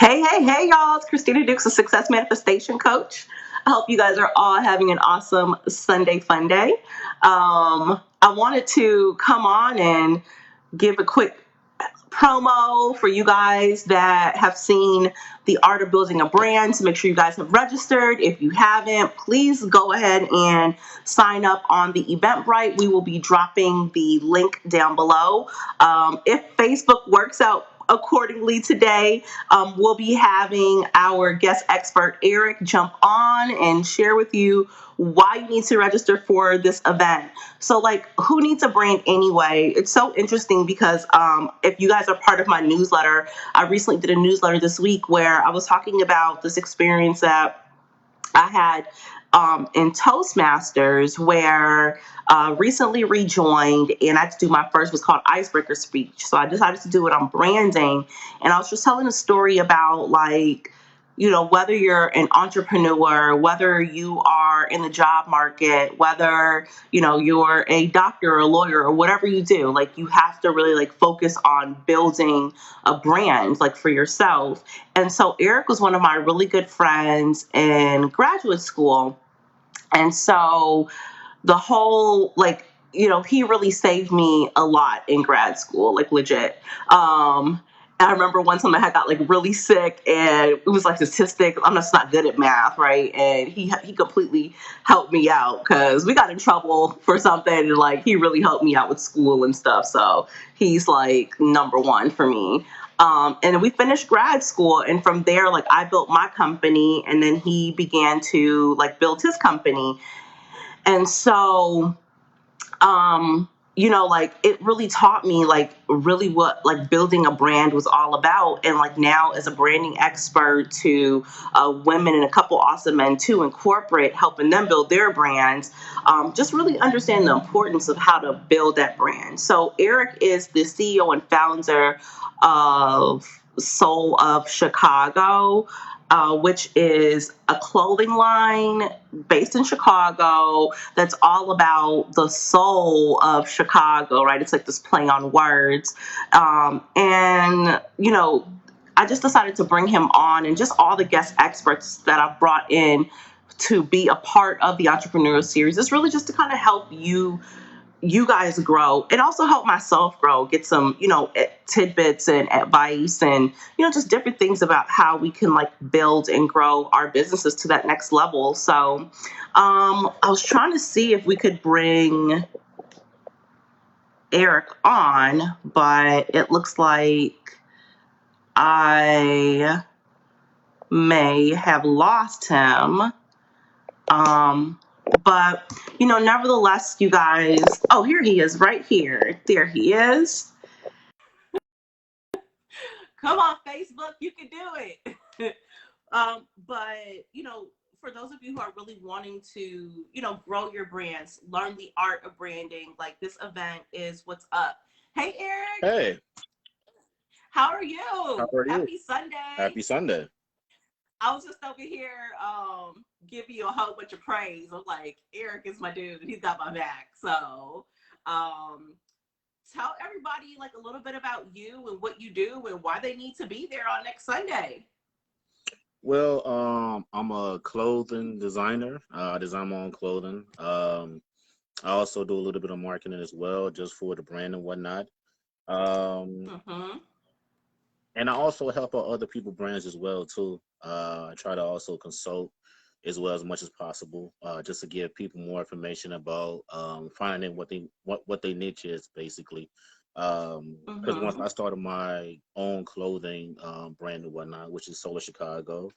Hey, y'all. It's Christina Dukes, a success manifestation coach. I hope you guys are all having an awesome Sunday fun day. I wanted to come on and give a quick promo for you guys that have seen the art of building a brand, to make sure you guys have registered. If you haven't, please go ahead and sign up on the Eventbrite. We will be dropping the link down below. If Facebook works out accordingly today, we'll be having our guest expert Eric jump on and share with you why you need to register for this event. So, like, who needs a brand anyway? It's so interesting because if you guys are part of my newsletter, I recently did a newsletter this week where I was talking about this experience that I had in Toastmasters, where recently rejoined, and I had to do my first, was called icebreaker speech. So I decided to do it on branding, and I was just telling a story about, like, whether you're an entrepreneur, whether you are in the job market, whether, you're a doctor or a lawyer or whatever you do, like, you have to really, like, focus on building a brand, like, for yourself. And so Eric was one of my really good friends in graduate school. And so the whole, like, he really saved me a lot in grad school, like, legit. I remember one time I had got, like, really sick, and it was like statistic. I'm just not good at math, right? And he completely helped me out because we got in trouble for something, and, like, he really helped me out with school and stuff. So he's, like, number one for me. And we finished grad school, and from there, like, I built my company, and then he began to, like, build his company. And so, like, it really taught me, like, really what, like, building a brand was all about. And, like, now as a branding expert to women and a couple awesome men too in corporate, helping them build their brands, just really understand the importance of how to build that brand. So Eric is the CEO and founder of Soul of Chicago, which is a clothing line based in Chicago that's all about the soul of Chicago, right? It's like this play on words. And, I just decided to bring him on, and just all the guest experts that I've brought in to be a part of the Entrepreneurial Series. It's really just to kind of help you guys grow, and also help myself grow, get some, tidbits and advice, and, just different things about how we can, like, build and grow our businesses to that next level. So I was trying to see if we could bring Eric on, but it looks like I may have lost him. But, nevertheless, you guys, oh, here he is, right here. There he is. Come on, Facebook, you can do it. But, for those of you who are really wanting to, grow your brands, learn the art of branding, like, this event is what's up. Hey, Eric. Hey, How are you? how are you? Happy Sunday. Happy Sunday. I was just over here giving you a whole bunch of praise. I'm like, Eric is my dude. He's got my back. So tell everybody, like, a little bit about you and what you do and why they need to be there on next Sunday. Well, I'm a clothing designer. I design my own clothing. I also do a little bit of marketing as well, just for the brand and whatnot. Um, Mm-hmm. and I also help out other people brands as well too. I try to also consult as well as much as possible, just to give people more information about finding what their niche is basically. Because once Mm-hmm. I started my own clothing brand and whatnot, which is Solar Chicago,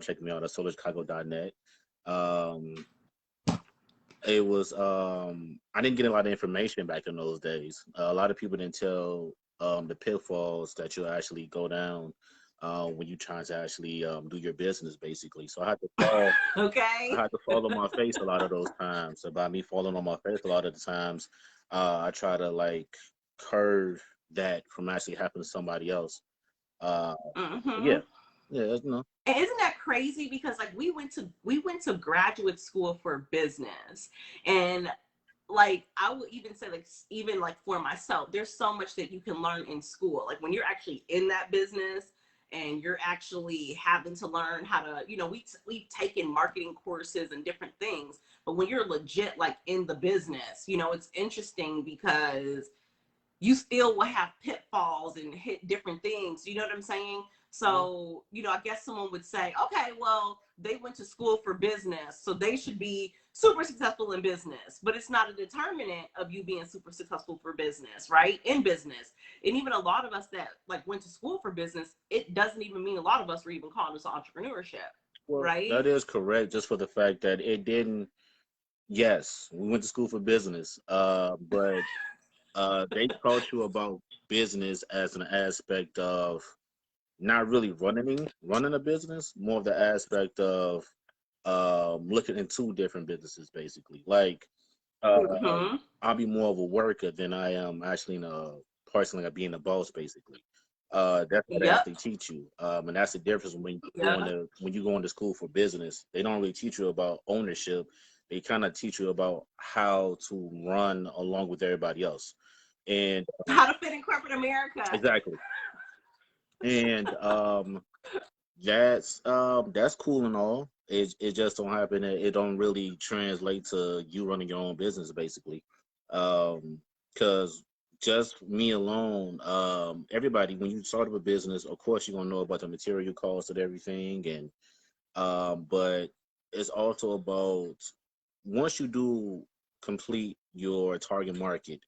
check me out at solarchicago.net. Um, it was I didn't get a lot of information back in those days. A lot of people didn't tell the pitfalls that you'll actually go down when you try to actually do your business, basically. So I Okay. had to fall on my face a lot of those times. So by me falling on my face a lot of the times, I try to, like, curve that from actually happening to somebody else. Uh, Mm-hmm. yeah, yeah. And isn't that crazy? Because, like, we went to graduate school for business, and, like, I would even say, like, even, like, for myself, there's so much that you can learn in school, like, when you're actually in that business and you're actually having to learn how to, we've taken marketing courses and different things, but when you're legit like in the business, it's interesting because you still will have pitfalls and hit different things. You know what I'm saying? So, I guess someone would say, okay, well, they went to school for business, so they should be super successful in business. But it's not a determinant of you being super successful for business, right? In business. And even a lot of us that like went to school for business, it doesn't even mean a lot of us were even called this entrepreneurship, Well, right? that is correct, just for the fact that it didn't. Yes, we went to school for business, but they taught you about business as an aspect of not really running a business, more of the aspect of looking into different businesses, basically. Like, Mm-hmm. I'll be more of a worker than I am actually in a personally like being a boss, basically. That's what they Yep. actually teach you, and that's the difference Yep. when you go into school for business. They don't really teach you about ownership. They kind of teach you about how to run along with everybody else, and How to fit in corporate America. exactly. And that's cool and all. It just don't happen. It don't really translate to you running your own business, basically. Because just me alone, everybody, when you start up a business, of course you're gonna know about the material cost and everything, and but it's also about once you do complete your target market,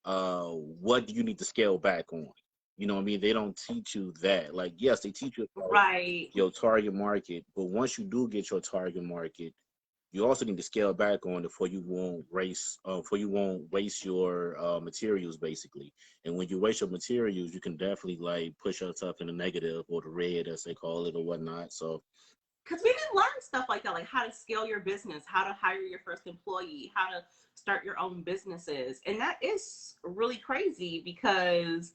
what do you need to scale back on? You know what I mean? They don't teach you that. Like, yes, they teach you about Right. your target market, but once you do get your target market, you also need to scale back on it for you won't waste your materials, basically. And when you waste your materials, you can definitely like push yourself in the negative or the red, as they call it, or whatnot. So Because we didn't learn stuff like that, like how to scale your business, how to hire your first employee, how to start your own businesses. And that is really crazy because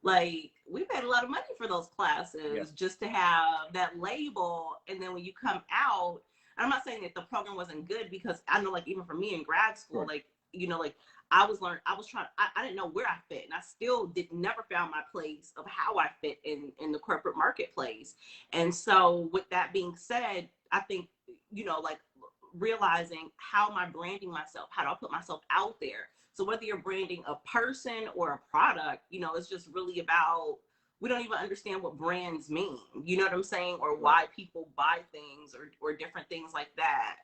like we paid a lot of money for those yeah, classes just to have that label. And then when you come out, I'm not saying that the program wasn't good, because I know like even for me in grad school, sure. like, like I was trying, I didn't know where I fit, and I still did never found my place of how I fit in the corporate marketplace. And so with that being said, I think, like realizing how am I branding myself? How do I put myself out there? So whether you're branding a person or a product, it's just really about, we don't even understand what brands mean. You know what I'm saying? Or Right. why people buy things or different things like that.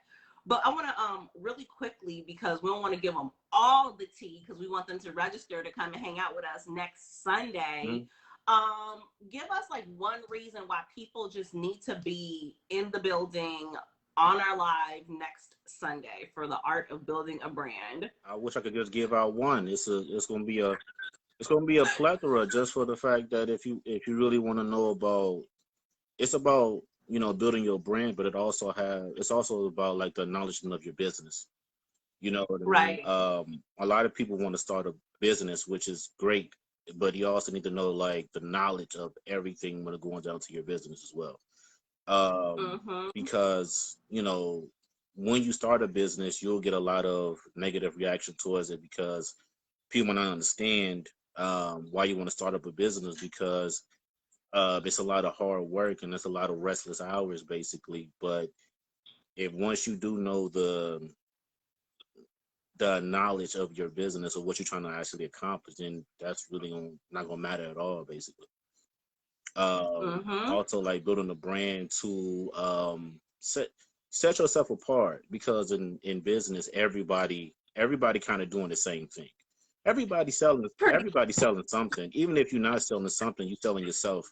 But I want to really quickly, because we don't want to give them all the tea, because we want them to register to come and hang out with us next Sunday. Mhm. Give us like one reason why people just need to be in the building on our live next Sunday for the art of building a brand. I wish I could just give out one. It's gonna be a plethora, just for the fact that if you really want to know about, it's about building your brand, but it's also about like the acknowledgement of your business. You know what I mean? Right. A lot of people want to start a business, which is great, but you also need to know like the knowledge of everything when it going down to your business as well. Mm-hmm. Because when you start a business, you'll get a lot of negative reaction towards it because people don't understand why you want to start up a business, because it's a lot of hard work and it's a lot of restless hours, basically. But if once you do know the knowledge of your business or what you're trying to actually accomplish, then that's really not gonna matter at all, basically. Mm-hmm. Also, like building a brand to set yourself apart, because in business, everybody kind of doing the same thing. Pretty. Everybody selling something. Even if you're not selling something, you're selling yourself.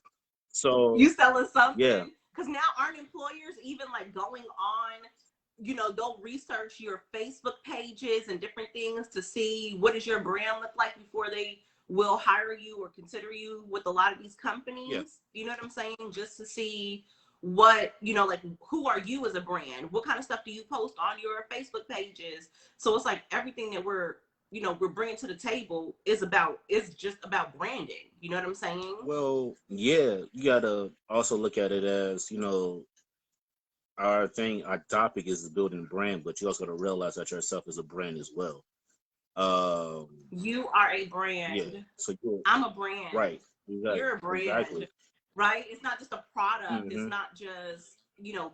So You selling yeah, something? Because now aren't employers even like going on, they'll research your Facebook pages and different things to see what does your brand look like before they will hire you or consider you with a lot of these yeah. companies. You know what I'm saying? Just to see what, like who are you as a brand? What kind of stuff do you post on your Facebook pages? So it's like everything that we're bringing to the table is just about branding. You know what I'm saying? Well, yeah, you gotta also look at it as our topic is building brand, but you also gotta realize that yourself is a brand as well. Um, You are a yeah. brand. So you're I'm a brand. right. Exactly. You're a Exactly. brand. right? It's not just a product. It's Mm-hmm. not just,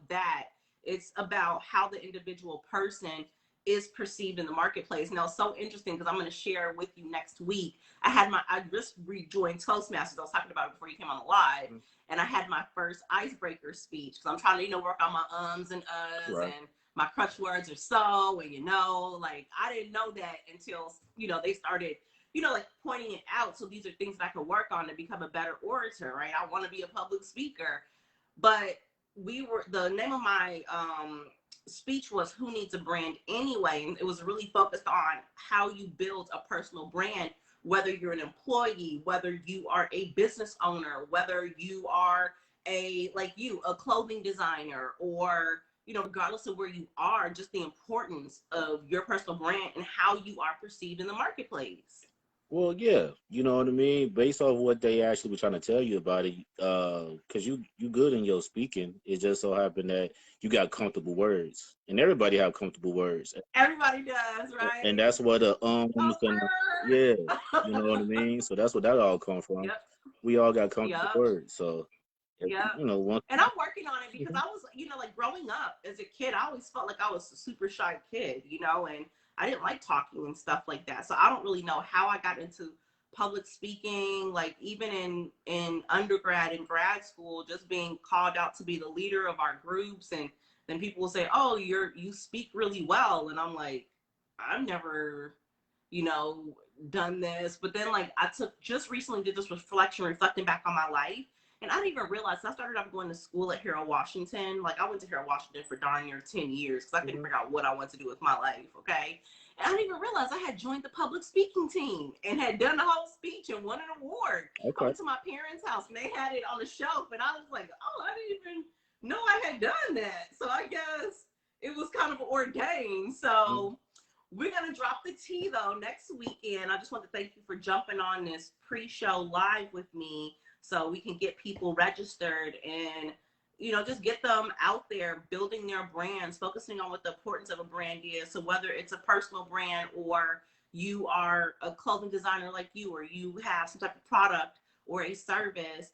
that. It's about how the individual person is perceived in the marketplace. Now, it's so interesting because I'm going to share with you next week. I just rejoined Toastmasters. I was talking about it before you came on the live. Mm-hmm. And I had my first icebreaker speech because I'm trying to, work on my ums and uhs, Right. and my crutch words are so, and like I didn't know that until, they started, like pointing it out. So these are things that I can work on to become a better orator, right? I want to be a public speaker. But the name of my speech was Who Needs a Brand Anyway? And it was really focused on how you build a personal brand, whether you're an employee, whether you are a business owner, whether you are a clothing designer, or regardless of where you are, just the importance of your personal brand and how you are perceived in the marketplace. Well, yeah, you know what I mean. Based off what they actually were trying to tell you about it, because you good in your speaking. It just so happened that you got comfortable words, and everybody have comfortable words, Everybody does, and right? that's what the ums and yeah, you know what I Oh, mean. So that's what that all come from. yep, We all got comfortable yep. words, so Yeah. once. And I'm working on it because Mhm. I was, like growing up as a kid, I always felt like I was a super shy kid, and I didn't like talking and stuff like that. So I don't really know how I got into public speaking, like even in undergrad and grad school, just being called out to be the leader of our groups, and then people will say, "Oh, you speak really well." And I'm like, I've never, you know, done this. But then like I just recently did this reflecting back on my life. And I didn't even realize I started off going to school at Harold Washington. Like I went to Harold Washington for darn near 10 years because I couldn't Mhm. figure out what I wanted to do with my life. Okay. And I didn't even realize I had joined the public speaking team and had done the whole speech and won an award. I Okay. went to my parents' house and they had it on the shelf. And I was like, oh, I didn't even know I had done that. So I guess it was kind of ordained. Mhm. So we're going to drop the tea though next weekend. I just want to thank you for jumping on this pre-show live with me so we can get people registered and just get them out there building their brands, focusing on what the importance of a brand is. So whether it's a personal brand or you are a clothing designer like you, or you have some type of product or a service,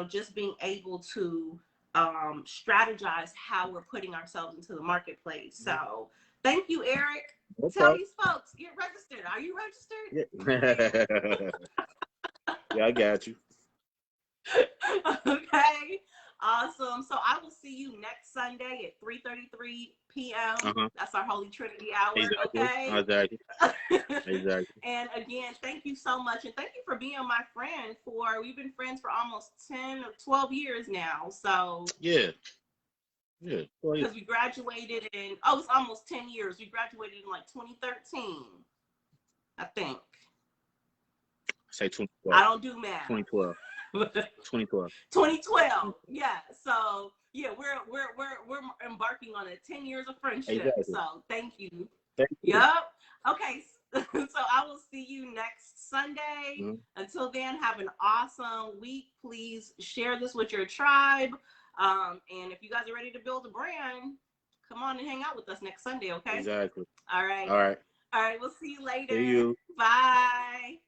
just being able to strategize how we're putting ourselves into the marketplace. Mhm. So thank you, Eric. No Tell problem. these folks, get registered. Are you registered? Yeah. Yeah, I got you. Okay. Awesome. So I will see you next Sunday at 3:33 p.m. Uh-huh. That's our Holy Trinity hour. Exactly. Okay. Exactly. Exactly. And again, thank you so much. And thank you for being my friend we've been friends for almost 10 or 12 years now. So, Yeah. Yeah. Well, yeah. because we graduated it's almost 10 years. We graduated in like 2013, I think. Say I 2012. don't do math. 2012. 2012. 2012. Yeah. So yeah, we're embarking on 10 years of friendship. Exactly. So thank you. Thank you. Yep. Okay. So I will see you next Sunday. Mhm. Until then, have an awesome week. Please share this with your tribe. And if you guys are ready to build a brand, come on and hang out with us next Sunday. Okay. Exactly. All right. All right. All right. We'll see you See later. you. Bye.